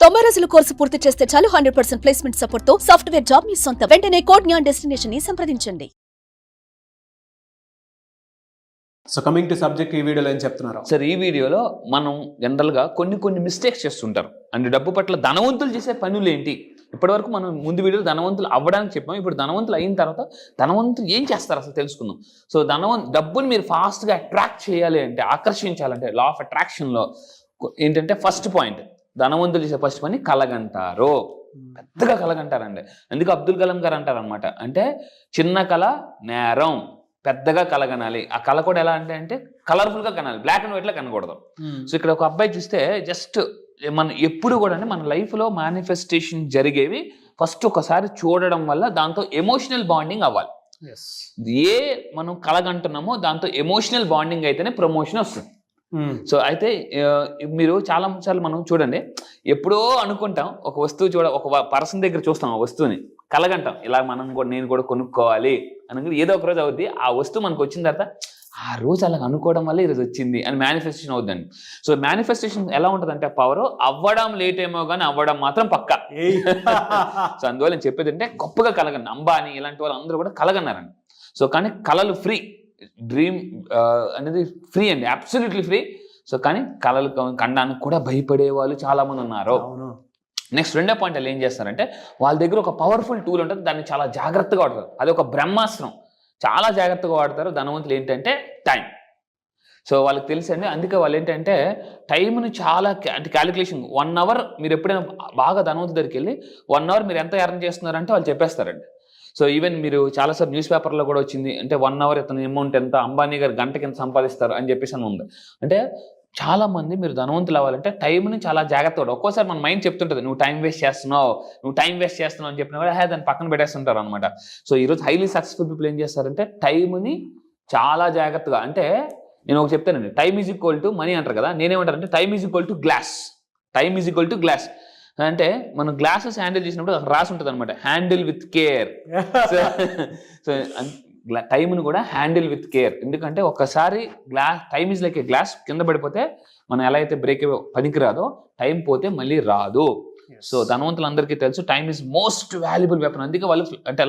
90 రోజుల కోర్సు పూర్తి చేస్తే చాలు 100% ప్లేస్మెంట్ సపోర్ట్ తో సాఫ్ట్వేర్ జాబ్ మీ సొంతం. వెంటనే కోడ్ జ్ఞాన్ డెస్టినేషన్ ని సంప్రదించండి. సో కమింగ్ టు సబ్జెక్ట్, ఈ వీడియోలో ఏం చెప్తున్నారు సార్? ఈ వీడియోలో మనం జనరల్గా కొన్ని మిస్టేక్స్ చేస్తుంటారు. అంటే డబ్బు పట్ల ధనవంతులు చేసే పనులు ఏంటి? ఇప్పటివరకు మనం ముందు వీడియోలో ధనవంతులు అవ్వడానికి చెప్పాం. ఇప్పుడు ధనవంతులు అయిన తర్వాత ధనవంతులు ఏం చేస్తారు అసలు తెలుసుకుందాం. సో డబ్బుని మీరు ఫాస్ట్గా అట్రాక్ట్ చేయాలి అంటే, ఆకర్షించాలంటే లా ఆఫ్ అట్రాక్షన్లో ఏంటంటే ఫస్ట్ పాయింట్, ధనవంతులు చేసే ఫస్ట్ పని కలగంటారు. పెద్దగా కలగంటారండి. అందుకే అబ్దుల్ కలాం గారు అంటారు అనమాట, అంటే చిన్న కళ నేరం, పెద్దగా కలగనాలి. ఆ కళ కూడా ఎలా అంటే కలర్ఫుల్గా కనాలి, బ్లాక్ అండ్ వైట్లో కనకూడదు. సో ఇక్కడ ఒక అబ్బాయి చూస్తే జస్ట్ మనం ఎప్పుడు కూడా అంటే మన లైఫ్లో మేనిఫెస్టేషన్ జరిగేవి ఫస్ట్ ఒకసారి చూడడం వల్ల దాంతో ఎమోషనల్ బాండింగ్ అవ్వాలి. ఏ మనం కలగంటున్నామో దాంతో ఎమోషనల్ బాండింగ్ అయితేనే ప్రమోషన్ వస్తుంది. సో అయితే మీరు చాలా సార్లు మనం చూడండి, ఎప్పుడో అనుకుంటాం ఒక వస్తువు ఒక పర్సన్ దగ్గర చూస్తాం, ఆ వస్తువుని కలగంటాం, ఇలా నేను కూడా కొనుక్కోవాలి అని. ఏదో ఒక రోజు అవుద్ది, ఆ వస్తువు మనకు వచ్చిన తర్వాత ఆ రోజు అలా అనుకోవడం వల్ల ఈరోజు వచ్చింది అని మేనిఫెస్టేషన్ అవుద్దండి. సో మేనిఫెస్టేషన్ ఎలా ఉంటుందంటే పవర్, అవ్వడం లేట్ ఏమో కానీ అవ్వడం మాత్రం పక్కా. సో అందువల్ల నేను చెప్పేది అంటే గొప్పగా కలగండి. అంబానీ ఇలాంటి వాళ్ళు అందరూ కూడా కలగన్నారండి. సో కానీ కళలు ఫ్రీ, డ్రీమ్ అనేది ఫ్రీ అండి, అబ్సల్యూట్లీ ఫ్రీ. సో కానీ కళలు కనడానికి కూడా భయపడే వాళ్ళు చాలా మంది ఉన్నారు. నెక్స్ట్ రెండో పాయింట్ వాళ్ళు ఏం చేస్తారంటే, వాళ్ళ దగ్గర ఒక పవర్ఫుల్ టూల్ ఉంటుంది, దాన్ని చాలా జాగ్రత్తగా వాడతారు. అది ఒక బ్రహ్మాస్త్రం, చాలా జాగ్రత్తగా వాడతారు. ధనవంతులు ఏంటంటే టైం. సో వాళ్ళకి తెలుసండి, అందుకే వాళ్ళు ఏంటంటే టైంని చాలా అంటే క్యాలిక్యులేషన్. 1 అవర్ మీరు ఎప్పుడైనా బాగా ధనవంతు దగ్గరికి వెళ్ళి 1 అవర్ మీరు ఎంత ఎర్న్ చేస్తున్నారంటే వాళ్ళు చెప్పేస్తారండి. సో ఈవెన్ మీరు చాలాసార్లు న్యూస్ పేపర్లో కూడా వచ్చింది, అంటే 1 అవర్ ఇతను అమౌంట్ ఎంత, అంబానీ గారు గంటకి ఎంత సంపాదిస్తారు అని చెప్పేసి అని ఉంది. అంటే చాలా మంది మీరు ధనవంతులు అవ్వాలంటే టైంని చాలా జాగ్రత్తగా. ఒక్కోసారి మన మైండ్ చెప్తుంటుంది, నువ్వు టైం వేస్ట్ చేస్తున్నావు అని చెప్పినా కూడా దాన్ని పక్కన పెట్టేస్తుంటారు అనమాట. సో ఈరోజు హైలీ సక్సెస్ఫుల్ పీపుల్ ఏం చేస్తారంటే టైంని చాలా జాగ్రత్తగా, అంటే నేను ఒక చెప్తానండి, time is equal to money అంటారు కదా, నేనేమంటారంటే time is equal to glass. అంటే మనం గ్లాసెస్ హ్యాండిల్ చేసినప్పుడు అక్కడ రాసి ఉంటుంది అనమాట, హ్యాండిల్ విత్ కేర్. సో టైంను కూడా హ్యాండిల్ విత్ కేర్. ఎందుకంటే ఒకసారి time is like a glass, కింద పడిపోతే మనం ఎలా అయితే బ్రేక్ పనికి రాదో, టైం పోతే మళ్ళీ రాదు. సో ధనవంతులందరికీ తెలుసు time is most valuable weapon. అందుకే వాళ్ళు అంటే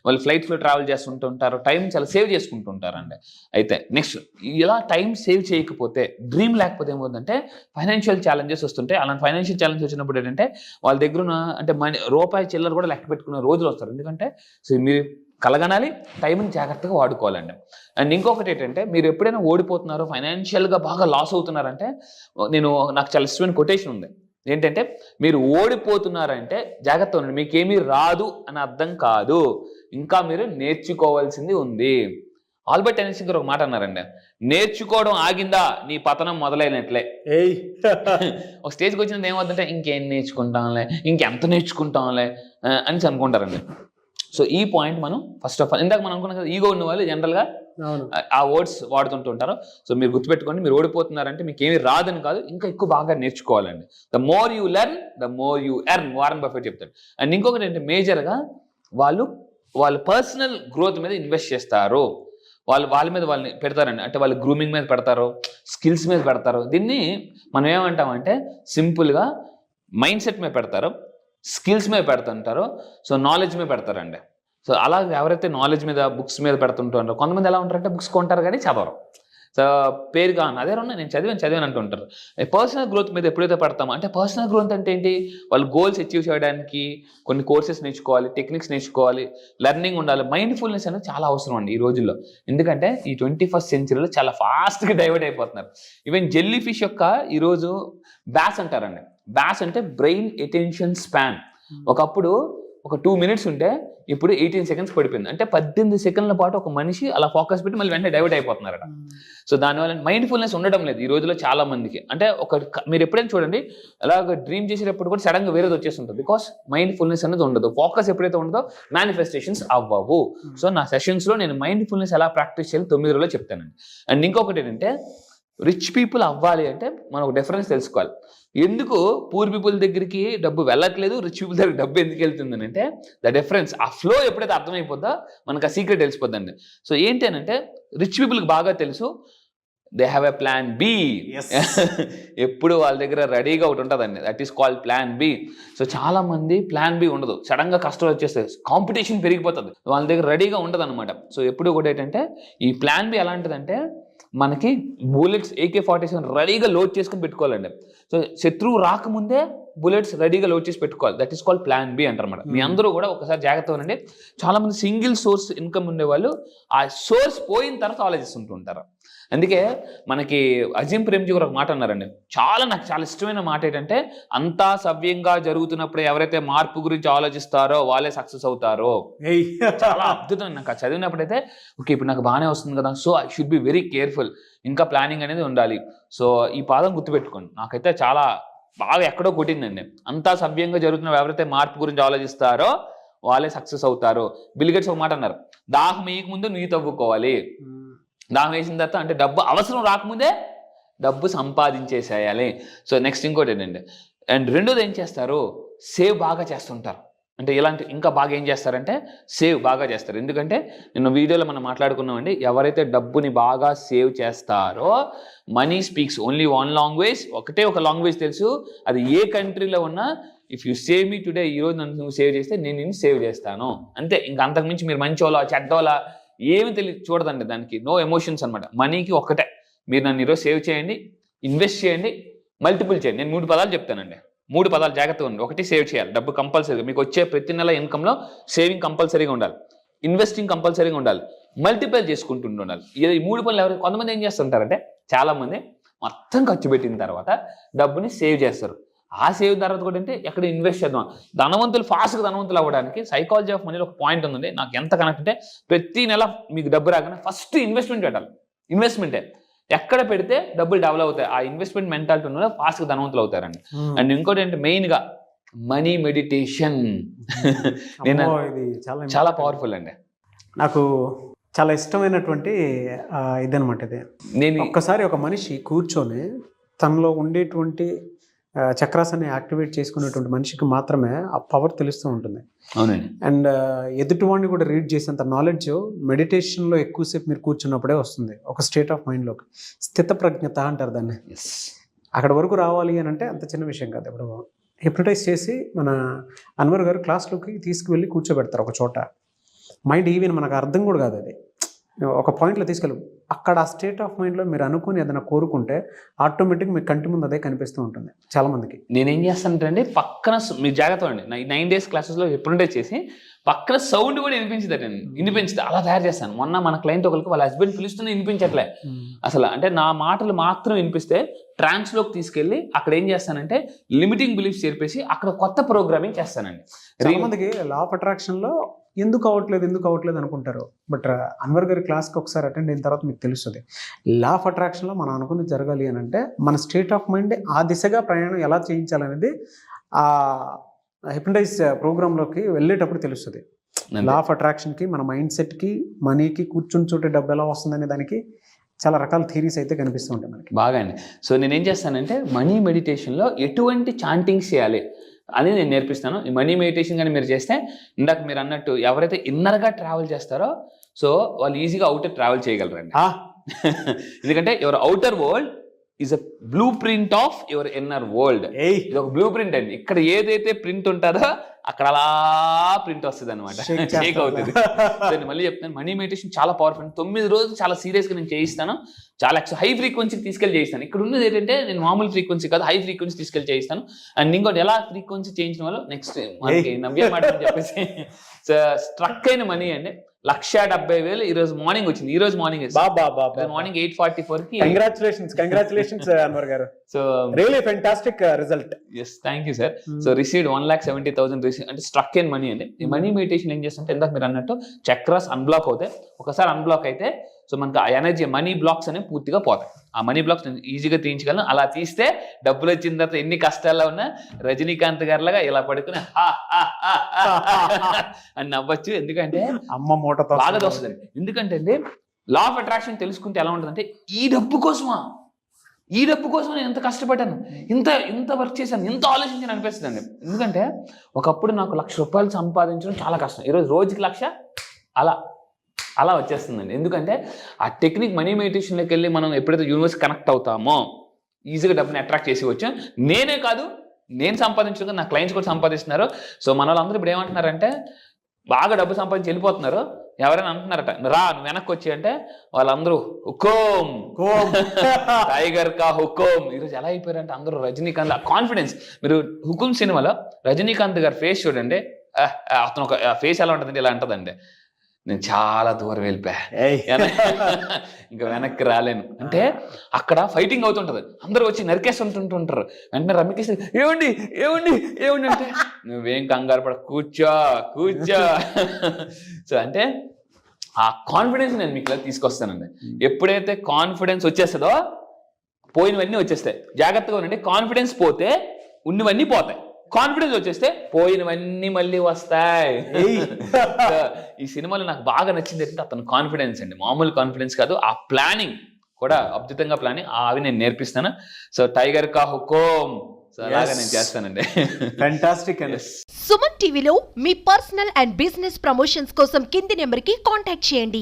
వాళ్ళు ఫ్లైట్స్లో ట్రావెల్ చేస్తుంటుంటారు, టైం చాలా సేవ్ చేసుకుంటుంటారండి. అయితే నెక్స్ట్ ఇలా టైం సేవ్ చేయకపోతే, డ్రీమ్ లేకపోతే ఏమవుతుందంటే ఫైనాన్షియల్ ఛాలెంజెస్ వస్తుంటాయి. అలాంటి ఫైనాన్షియల్ ఛాలెంజ్ వచ్చినప్పుడు ఏంటంటే వాళ్ళ దగ్గర అంటే రూపాయి చిల్లర కూడా లెక్క పెట్టుకునే రోజులు వస్తారు. ఎందుకంటే సో మీరు కలగనాలి, టైంని జాగ్రత్తగా వాడుకోవాలండి. అండ్ ఇంకొకటి ఏంటంటే, మీరు ఎప్పుడైనా ఓడిపోతున్నారో, ఫైనాన్షియల్గా బాగా లాస్ అవుతున్నారంటే, నాకు చాలా ఇష్టమైన కొటేషన్ ఉంది. ఏంటంటే, మీరు ఓడిపోతున్నారంటే జాగ్రత్త ఉండండి, మీకేమీ రాదు అని అర్థం కాదు, ఇంకా మీరు నేర్చుకోవాల్సింది ఉంది. ఆల్బర్ట్ ఐన్స్టీన్ గారు ఒక మాట అన్నారండి, నేర్చుకోవడం ఆగిందా నీ పతనం మొదలైనట్లే. ఒక స్టేజ్కి వచ్చినది ఏమవుతుందంటే ఇంకేం నేర్చుకుంటాంలే, ఇంకెంత నేర్చుకుంటాంలే అని అనుకుంటారండి. సో ఈ పాయింట్ మనం ఫస్ట్ ఆఫ్ ఆల్, ఇందాక మనం అనుకున్నాం కదా, ఈగో ఉన్న వాళ్ళు జనరల్గా ఆ వర్డ్స్ వాడుతుంటుంటారు. సో మీరు గుర్తుపెట్టుకోండి, మీరు ఓడిపోతున్నారంటే మీకు ఏమి రాదని కాదు, ఇంకా ఎక్కువ బాగా నేర్చుకోవాలండి. The more you learn the more you earn, Warren Buffett చెప్తాడు. అండ్ ఇంకొకటి ఏంటంటే, మేజర్గా వాళ్ళ పర్సనల్ గ్రోత్ మీద ఇన్వెస్ట్ చేస్తారు. వాళ్ళని పెడతారండి, అంటే వాళ్ళు గ్రూమింగ్ మీద పెడతారు, స్కిల్స్ మీద పెడతారు. దీన్ని మనం ఏమంటామంటే సింపుల్గా మైండ్ సెట్ మీద పెడతారు, స్కిల్స్ మీద పెడుతుంటారు, సో నాలెడ్జ్ మీద పెడతారండి. సో అలా ఎవరైతే నాలెడ్జ్ మీద, బుక్స్ మీద పెడుతుంటారో, కొంతమంది ఎలా ఉంటారంటే బుక్స్ కొంటారు కానీ చదవరు. సో పేరుగా అదే ఉన్నా నేను చదివాను అంటుంటారు. పర్సనల్ గ్రోత్ మీద ఎప్పుడైతే పడతామో, అంటే పర్సనల్ గ్రోత్ అంటే ఏంటి, వాళ్ళు గోల్స్ అచీవ్ చేయడానికి కొన్ని కోర్సెస్ నేర్చుకోవాలి, టెక్నిక్స్ నేర్చుకోవాలి, లెర్నింగ్ ఉండాలి. మైండ్ఫుల్నెస్ అనేది చాలా అవసరం అండి ఈ రోజుల్లో. ఎందుకంటే ఈ 21st సెంచరీలో చాలా ఫాస్ట్గా డైవర్ట్ అయిపోతున్నారు. ఈవెన్ జెల్లీ ఫిష్ యొక్క ఈరోజు బ్యాస్ అంటారండి. బ్యాస్ అంటే బ్రెయిన్ అటెన్షన్ స్పాన్. ఒకప్పుడు ఒక 2 minutes ఉంటే ఇప్పుడు 18 seconds పడిపోయింది. అంటే 18 సెకండ్ల పాటు ఒక మనిషి అలా ఫోకస్ పెట్టి మళ్ళీ వెంటనే డైవర్ట్ అయిపోతున్నారట. సో దానివల్ల మైండ్ఫుల్నెస్ ఉండడం లేదు ఈ రోజులో చాలా మందికి. అంటే మీరు ఎప్పుడైనా చూడండి, అలాగ డ్రీమ్ చేసేటప్పుడు కూడా సడన్గా వేరేది వచ్చేస్తుంటుంది. బికాస్ మైండ్ఫుల్నెస్ అనేది ఉండదు. ఫోకస్ ఎప్పుడైతే ఉండదో మేనిఫెస్టేషన్స్ అవ్వవు. సో నా సెషన్స్లో నేను మైండ్ఫుల్నెస్ ఎలా ప్రాక్టీస్ చేయాలి 9 రోజుల్లో చెప్తానండి. అండ్ ఇంకొకటి ఏంటంటే, రిచ్ పీపుల్ అవ్వాలి అంటే మనం ఒక డిఫరెన్స్ తెలుసుకోవాలి. ఎందుకు పూర్ పీపుల్ దగ్గరికి డబ్బు వెళ్ళట్లేదు, రిచ్ పీపుల్ దగ్గరికి డబ్బు ఎందుకు వెళ్తుందని అంటే, ద డిఫరెన్స్, ఆ ఫ్లో ఎప్పుడైతే అర్థమైపోద్దో మనకు ఆ సీక్రెట్ తెలిసిపోద్దండి. సో ఏంటి అని అంటే, రిచ్ పీపుల్కి బాగా తెలుసు they have a plan B. Yes. ఎప్పుడు వాళ్ళ దగ్గర రెడీగా ఒకటి ఉంటుందండి, that is called plan B. So చాలా మంది ప్లాన్ బి ఉండదు, సడన్ గా కష్టాలు వచ్చేస్తాయి, కాంపిటీషన్ పెరిగిపోతుంది, వాళ్ళ దగ్గర రెడీగా ఉండదు అనమాట. సో ఎప్పుడు కూడా ఏంటంటే ఈ ప్లాన్ బి ఎలాంటిదంటే మనకి బుల్లెట్స్ AK-47 రెడీగా లోడ్ చేసుకుని పెట్టుకోవాలండి. సో శత్రువు రాకముందే బుల్లెట్స్ రెడీగా లోడ్ చేసి పెట్టుకోవాలి, that is called plan B అంటారన్నమాట. మీ అందరూ కూడా ఒకసారి జాగ్రత్తగా ఉండండి. చాలా మంది సింగిల్ సోర్స్ ఇన్కమ్ ఉండేవాళ్ళు ఆ సోర్స్ పోయిన తర్వాత ఆలోచిస్తుంటూ ఉంటారు. అందుకే మనకి అజీం ప్రేమ్జీ గారు ఒక మాట అన్నారండి, నాకు చాలా ఇష్టమైన మాట ఏంటంటే, అంతా సవ్యంగా జరుగుతున్నప్పుడు ఎవరైతే మార్పు గురించి ఆలోచిస్తారో వాళ్ళే సక్సెస్ అవుతారో. చాలా అద్భుతం. నాకు చదివినప్పుడైతే ఓకే ఇప్పుడు నాకు బాగానే వస్తుంది కదా, so I should be very careful, ఇంకా ప్లానింగ్ అనేది ఉండాలి. సో ఈ పాదం గుర్తుపెట్టుకోండి, నాకైతే చాలా బాగా ఎక్కడో కొట్టిందండి. అంతా సవ్యంగా జరుగుతున్న ఎవరైతే మార్పు గురించి ఆలోచిస్తారో వాళ్ళే సక్సెస్ అవుతారు. బిల్ గేట్స్ ఒక మాట అన్నారు, దాహం వేయక ముందు నీళ్ళు తవ్వుకోవాలి, దాహం వేసిన తర్వాత అంటే డబ్బు అవసరం రాకముందే డబ్బు సంపాదించేసేయాలి. సో నెక్స్ట్ ఇంకోటి ఏంటంటే, అండ్ రెండోది ఏం చేస్తారు, సేవ్ బాగా చేస్తుంటారు. అంటే ఇలాంటి ఇంకా బాగా ఏం చేస్తారంటే సేవ్ బాగా చేస్తారు. ఎందుకంటే నిన్న వీడియోలో మనం మాట్లాడుకున్నామండి, ఎవరైతే డబ్బుని బాగా సేవ్ చేస్తారో money speaks only one language, ఒకటే ఒక లాంగ్వేజ్ తెలుసు, అది ఏ కంట్రీలో ఉన్నా, if you save me today, ఈరోజు నన్ను నువ్వు సేవ్ చేస్తే నేను నిన్ను సేవ్ చేస్తాను అంతే. ఇంకా అంతకుమించి మీరు మంచోలా చెడ్డోలా ఏమి చూడదండి, దానికి నో ఎమోషన్స్ అనమాట. మనీకి ఒక్కటే, మీరు నన్ను ఈరోజు సేవ్ చేయండి, ఇన్వెస్ట్ చేయండి, మల్టిపుల్ చేయండి. నేను 3 పదాలు చెప్తానండి, 3 పదాలు జాగ్రత్తగా ఉంది. ఒకటి సేవ్ చేయాలి, డబ్బు కంపల్సరీగా మీకు వచ్చే ప్రతి నెల ఇన్కంలో సేవింగ్ కంపల్సరీగా ఉండాలి, ఇన్వెస్టింగ్ కంపల్సరీగా ఉండాలి, మల్టిపుల్ చేసుకుంటూ ఉండాలి. ఈ 3 పనులు ఎవరు కొంతమంది ఏం చేస్తుంటారంటే, చాలా మంది మొత్తం ఖర్చు పెట్టిన తర్వాత డబ్బుని సేవ్ చేస్తారు. ఆ సేవ్ తర్వాత కూడా అంటే ఎక్కడ ఇన్వెస్ట్ చేద్దాం. ధనవంతులు ఫాస్ట్గా ధనవంతులు అవ్వడానికి సైకాలజీ ఆఫ్ మనీలో ఒక పాయింట్ ఉందండి, నాకు ఎంత కనెక్ట్ అంటే, ప్రతి నెల మీకు డబ్బు రాగానే ఫస్ట్ ఇన్వెస్ట్మెంట్ పెట్టాలి. ఇన్వెస్ట్మెంటే ఎక్కడ పెడితే డబ్బులు డెవలప్ అవుతాయి, ఆ ఇన్వెస్ట్మెంట్ మెంటాలిటీ ఉన్న ఫాస్ట్గా ధనవంతులు అవుతారండి. అండ్ ఇంకోటి అంటే మెయిన్గా మనీ మెడిటేషన్. నేను చాలా పవర్ఫుల్ అండి, నాకు చాలా ఇష్టమైనటువంటి ఇదనమాట ఇది. నేను ఒక్కసారి ఒక మనిషి కూర్చొని తనలో ఉండేటువంటి చక్రాసాన్ని యాక్టివేట్ చేసుకునేటువంటి మనిషికి మాత్రమే ఆ పవర్ తెలుస్తూ ఉంటుంది. అవునండి. అండ్ ఎదుటివాడిని కూడా రీడ్ చేసేంత నాలెడ్జ్ మెడిటేషన్లో ఎక్కువసేపు మీరు కూర్చున్నప్పుడే వస్తుంది, ఒక స్టేట్ ఆఫ్ మైండ్లోకి. స్థితప్రజ్ఞత అంటారు దాన్ని. అక్కడ వరకు రావాలి అని అంటే అంత చిన్న విషయం కాదు. ఇప్పుడు హిప్నటైజ్ చేసి మన అన్వర్ గారు క్లాస్లోకి తీసుకువెళ్ళి కూర్చోబెడతారు ఒక చోట. మైండ్ ఈవెన్ మనకు అర్థం కూడా కాదు, అది ఒక పాయింట్లో తీసుకెళ్ళి అక్కడ ఆ స్టేట్ ఆఫ్ మైండ్లో మీరు అనుకుని ఏదైనా కోరుకుంటే ఆటోమేటిక్ మీ కంటి ముందు అదే కనిపిస్తూ ఉంటుంది చాలా మందికి. నేనేం చేస్తానంటే పక్కన మీరు జాగ్రత్త అండి, 9 days క్లాసెస్లో హిప్నటైజ్ చేసి పక్కన సౌండ్ కూడా వినిపించదు అలా తయారు చేస్తాను. మొన్న మన క్లయింట్ ఒకరికి వాళ్ళ హస్బెండ్ పిలుస్తూనే వినిపించట్లే అసలు. అంటే నా మాటలు మాత్రం వినిపిస్తే ట్రాన్స్లోకి తీసుకెళ్ళి అక్కడ ఏం చేస్తానంటే లిమిటింగ్ బిలీఫ్స్ చేర్పేసి అక్కడ కొత్త ప్రోగ్రామింగ్ చేస్తానండి. చాలా మందికి లా ఆఫ్ అట్రాక్షన్లో ఎందుకు అవ్వట్లేదు అనుకుంటారు. బట్ అన్వర్ గారి క్లాస్కి ఒకసారి అటెండ్ అయిన తర్వాత మీకు తెలుస్తుంది, లా ఆఫ్ అట్రాక్షన్లో మనం అనుకుని జరగాలి అని అంటే మన స్టేట్ ఆఫ్ మైండ్ ఆ దిశగా ప్రయాణం ఎలా చేయించాలనేది ఆ హిప్నటైజ్ ప్రోగ్రాంలోకి వెళ్ళేటప్పుడు తెలుస్తుంది. లా ఆఫ్ అట్రాక్షన్కి, మన మైండ్ సెట్కి, మనీకి, కూర్చుని చోటే డబ్బు ఎలా వస్తుందనే దానికి చాలా రకాల థీరీస్ అయితే కనిపిస్తూ ఉంటాయి మనకి. బాగా అండి. సో నేనేం చేస్తానంటే మనీ మెడిటేషన్లో ఎటువంటి చాంటింగ్స్ చేయాలి అని నేను నేర్పిస్తాను. ఈ మనీ మెడిటేషన్ కానీ మీరు చేస్తే ఇందాక మీరు అన్నట్టు ఎవరైతే ఇన్నర్గా ట్రావెల్ చేస్తారో సో వాళ్ళు ఈజీగా అవుటర్ ట్రావెల్ చేయగలరండి. ఎందుకంటే your outer world is a blueprint of your inner world. ఇది ఒక బ్లూ ప్రింట్ అండి. ఇక్కడ ఏదైతే ప్రింట్ ఉంటుందో అక్కడ అలా ప్రింట్ వస్తుంది అనమాట, షేక్ అవుతుంది. నేను మళ్ళీ చెప్తాను, మనీ మెడిటేషన్ చాలా పవర్ఫుల్. 9 రోజులు చాలా సీరియస్గా నేను చేయిస్తాను, చాలా హై ఫ్రీక్వెన్సీకి తీసుకెళ్ళి చేయిస్తాను. ఇక్కడ ఉన్నది ఏంటంటే నేను మామూలు ఫ్రీక్వెన్సీ కాదు, హై ఫ్రీక్వెన్సీ తీసుకెళ్ళి చేయిస్తాను. అండ్ ఇంకోటి ఎలా ఫ్రీక్వెన్సీ చేయించిన వాళ్ళు నెక్స్ట్ మనకి నవ్వే మాట అని చెప్పేసి స్ట్రక్ అయిన మనీ అండి 1,70,000 ఈ రోజు మార్నింగ్ వచ్చింది. ఈ రోజు మార్నింగ్ మార్నింగ్ 8:44కి. కంగ్రాచులేషన్స్ అన్వర్ గారు. So really fantastic result. Yes, thank you sir. So received 1,70,000 receive అంటే స్ట్రక్ ఇన్ మనీ అండి. ఈ మనీ మెడిటేషన్ ఏం చేస్తుంటే ఇందాక మీరు అన్నట్టు చక్రాస్ అన్బ్లాక్ అవుతాయి. ఒకసారి అన్బ్లాక్ అయితే సో మనకు ఆ ఎనర్జీ మనీ బ్లాక్స్ అనేవి పూర్తిగా పోతాయి. ఆ మనీ బ్లాక్స్ నేను ఈజీగా తీయించగలను. అలా తీస్తే డబ్బులు వచ్చిన తర్వాత ఎన్ని కష్టాల్లో ఉన్నా రజనీకాంత్ గారిలాగా ఇలా పడుకుని అని నవ్వచ్చు. ఎందుకంటే అమ్మ మూట బాగా వస్తుంది. ఎందుకంటే అండి లా ఆఫ్ అట్రాక్షన్ తెలుసుకుంటే ఎలా ఉంటుందంటే ఈ డబ్బు కోసమా నేను ఎంత కష్టపడ్డాను, ఇంత వర్క్ చేశాను, ఎంత ఆలోచించాను అనిపిస్తుంది అండి. ఎందుకంటే ఒకప్పుడు నాకు 1,00,000 రూపాయలు సంపాదించడం చాలా కష్టం. ఈరోజు రోజుకి 1,00,000 అలా వచ్చేస్తుందండి. ఎందుకంటే ఆ టెక్నిక్ మనీ మెడిటేషన్లోకి వెళ్ళి మనం ఎప్పుడైతే యూనివర్స్ కనెక్ట్ అవుతామో ఈజీగా డబ్బుని అట్రాక్ట్ చేసి వచ్చాం. నేనే కాదు, నేను సంపాదించడం నా క్లయింట్స్ కూడా సంపాదిస్తున్నారు. సో మన వాళ్ళందరూ ఇప్పుడు ఏమంటున్నారంటే బాగా డబ్బు సంపాదించి వెళ్ళిపోతున్నారు. ఎవరైనా అంటున్నారట రా నువ్వు వెనక్కి వచ్చి అంటే వాళ్ళందరూ హుకోం టైగర్ కా హుకోం. ఈరోజు ఎలా అయిపోయారంటే అందరూ రజనీకాంత్ కాన్ఫిడెన్స్. మీరు హుకుం సినిమాలో రజనీకాంత్ గారి ఫేస్ చూడండి, అతను ఒక ఫేస్ ఎలా ఉంటుందండి, ఇలా ఉంటుందండి. నేను చాలా దూరం వెళ్ళిపోయా, ఇంకా వెనక్కి రాలేను అంటే అక్కడ ఫైటింగ్ అవుతుంటది. అందరూ వచ్చి నరికేస్తుంటుంటారు. వెంటనే రమ్మికేసి ఏమండి ఏమండి ఏమండి అంటే నువ్వేం కంగారు పడ, కూర్చో కూర్చో. సో అంటే ఆ కాన్ఫిడెన్స్ నేను మీకు తీసుకొస్తానండి. ఎప్పుడైతే కాన్ఫిడెన్స్ వచ్చేస్తుందో పోయినవన్నీ వచ్చేస్తాయి. జాగ్రత్తగా ఉండండి. కాన్ఫిడెన్స్ పోతే ఉన్నవన్నీ పోతాయి, కాన్ఫిడెన్స్ వచ్చేస్తే పోయినవన్నీ మళ్ళీ వస్తాయి. ఈ సినిమాలో నాకు బాగా నచ్చింది ఏంటంటే అతను కాన్ఫిడెన్స్ అండి, మామూలు కాన్ఫిడెన్స్ కాదు. ఆ ప్లానింగ్ కూడా అద్భుతంగా ప్లానింగ్, అవి నేను నేర్పిస్తాను. సో టైగర్ కా హుకోం, సో అలాగా నేను చేస్తానండి. ఫ్యాంటాస్టిక్ అండి. సుమన్ టీవీలో మీ పర్సనల్ అండ్ బిజినెస్ ప్రమోషన్స్ కోసం కింది నెంబర్కి కాంటాక్ట్ చేయండి.